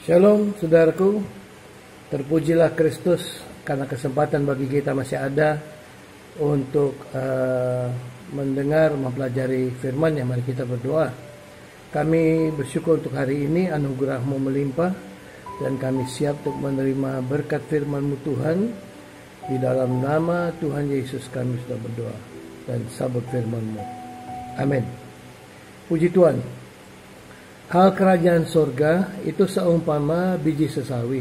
Shalom saudaraku, terpujilah Kristus karena kesempatan bagi kita masih ada untuk mendengar, mempelajari firman-Nya. Mari kita berdoa. Kami bersyukur untuk hari ini, anugerah-Mu melimpah dan kami siap untuk menerima berkat firman-Mu Tuhan. Di dalam nama Tuhan Yesus kami sudah berdoa dan sabut firman-Mu. Amin. Puji Tuhan. Hal kerajaan surga itu seumpama biji sesawi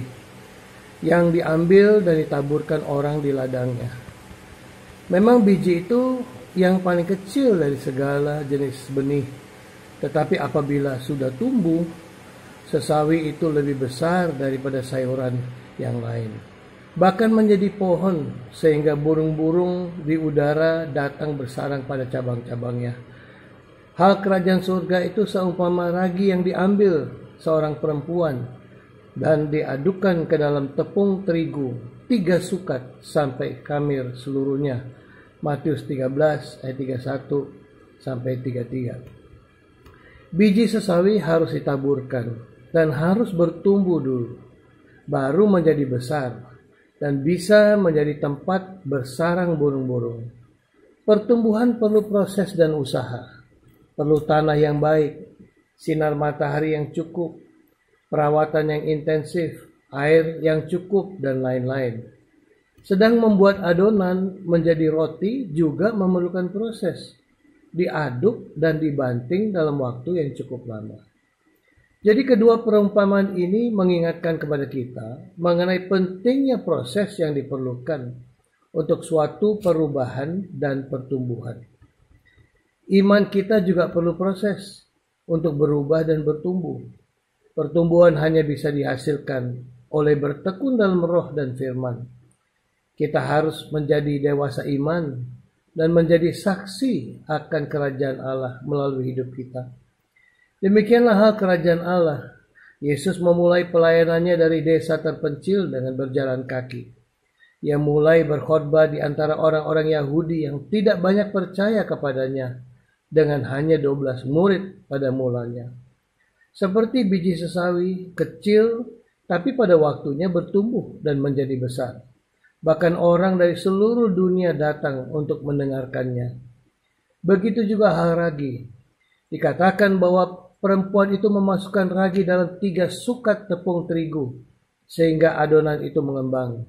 yang diambil dan ditaburkan orang di ladangnya. Memang biji itu yang paling kecil dari segala jenis benih, tetapi apabila sudah tumbuh, sesawi itu lebih besar daripada sayuran yang lain. Bahkan menjadi pohon sehingga burung-burung di udara datang bersarang pada cabang-cabangnya. Hal kerajaan surga itu seumpama ragi yang diambil seorang perempuan dan diadukkan ke dalam tepung terigu 3 sukat sampai khamir seluruhnya. Matius 13 ayat 31 sampai 33. Biji sesawi harus ditaburkan dan harus bertumbuh dulu, baru menjadi besar dan bisa menjadi tempat bersarang burung-burung. Pertumbuhan perlu proses dan usaha. Perlu tanah yang baik, sinar matahari yang cukup, perawatan yang intensif, air yang cukup, dan lain-lain. Sedang membuat adonan menjadi roti juga memerlukan proses, diaduk dan dibanting dalam waktu yang cukup lama. Jadi kedua perumpamaan ini mengingatkan kepada kita mengenai pentingnya proses yang diperlukan untuk suatu perubahan dan pertumbuhan. Iman kita juga perlu proses untuk berubah dan bertumbuh. Pertumbuhan hanya bisa dihasilkan oleh bertekun dalam roh dan firman. Kita harus menjadi dewasa iman dan menjadi saksi akan kerajaan Allah melalui hidup kita. Demikianlah hal kerajaan Allah. Yesus memulai pelayanannya dari desa terpencil dengan berjalan kaki. Ia mulai berkhotbah di antara orang-orang Yahudi yang tidak banyak percaya kepadanya, dengan hanya 12 murid pada mulanya. Seperti biji sesawi kecil, tapi pada waktunya bertumbuh dan menjadi besar. Bahkan orang dari seluruh dunia datang untuk mendengarkannya. Begitu juga hal ragi. Dikatakan bahwa perempuan itu memasukkan ragi dalam 3 sukat tepung terigu, sehingga adonan itu mengembang.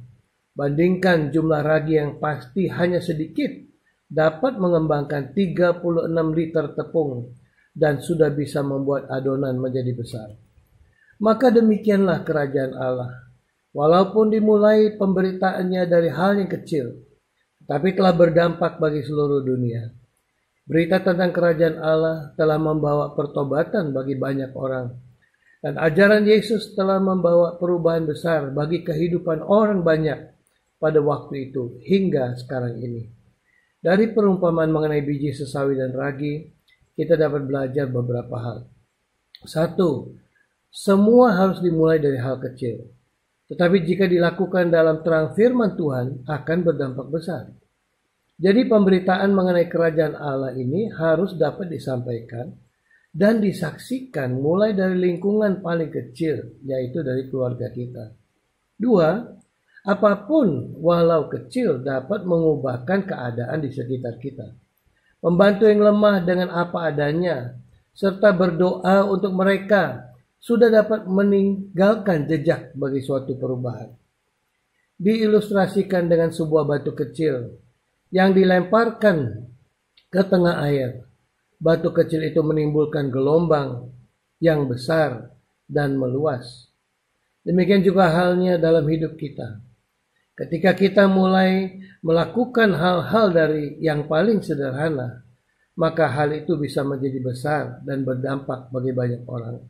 Bandingkan jumlah ragi yang pasti hanya sedikit, dapat mengembangkan 36 liter tepung dan sudah bisa membuat adonan menjadi besar. Maka demikianlah kerajaan Allah. Walaupun dimulai pemberitaannya dari hal yang kecil, tapi telah berdampak bagi seluruh dunia. Berita tentang kerajaan Allah telah membawa pertobatan bagi banyak orang. Dan ajaran Yesus telah membawa perubahan besar bagi kehidupan orang banyak pada waktu itu hingga sekarang ini. Dari perumpamaan mengenai biji sesawi dan ragi, kita dapat belajar beberapa hal. 1. Semua harus dimulai dari hal kecil. Tetapi jika dilakukan dalam terang firman Tuhan, akan berdampak besar. Jadi pemberitaan mengenai kerajaan Allah ini harus dapat disampaikan dan disaksikan mulai dari lingkungan paling kecil, yaitu dari keluarga kita. 2. Apapun walau kecil dapat mengubahkan keadaan di sekitar kita. Membantu yang lemah dengan apa adanya, serta berdoa untuk mereka sudah dapat meninggalkan jejak bagi suatu perubahan. Diilustrasikan dengan sebuah batu kecil yang dilemparkan ke tengah air. Batu kecil itu menimbulkan gelombang yang besar dan meluas. Demikian juga halnya dalam hidup kita. Ketika kita mulai melakukan hal-hal dari yang paling sederhana, maka hal itu bisa menjadi besar dan berdampak bagi banyak orang.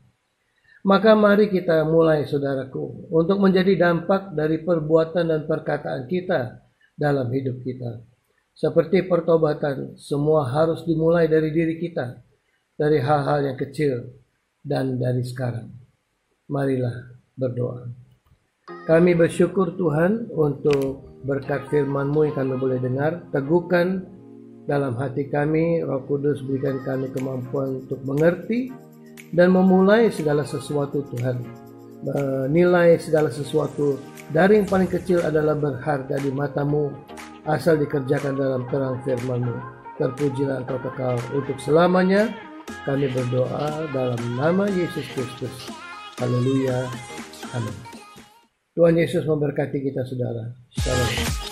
Maka mari kita mulai, saudaraku, untuk menjadi dampak dari perbuatan dan perkataan kita dalam hidup kita. Seperti pertobatan, semua harus dimulai dari diri kita, dari hal-hal yang kecil dan dari sekarang. Marilah berdoa. Kami bersyukur Tuhan untuk berkat firman-Mu yang kami boleh dengar. Teguhkan dalam hati kami, Roh Kudus berikan kami kemampuan untuk mengerti dan memulai segala sesuatu Tuhan menilai segala sesuatu. Dari yang paling kecil adalah berharga di matamu, asal dikerjakan dalam terang firman-Mu. Terpujilah Engkau kekal untuk selamanya. Kami berdoa dalam nama Yesus Kristus. Haleluya. Amin. Tuhan Yesus memberkati kita, saudara. Shalom.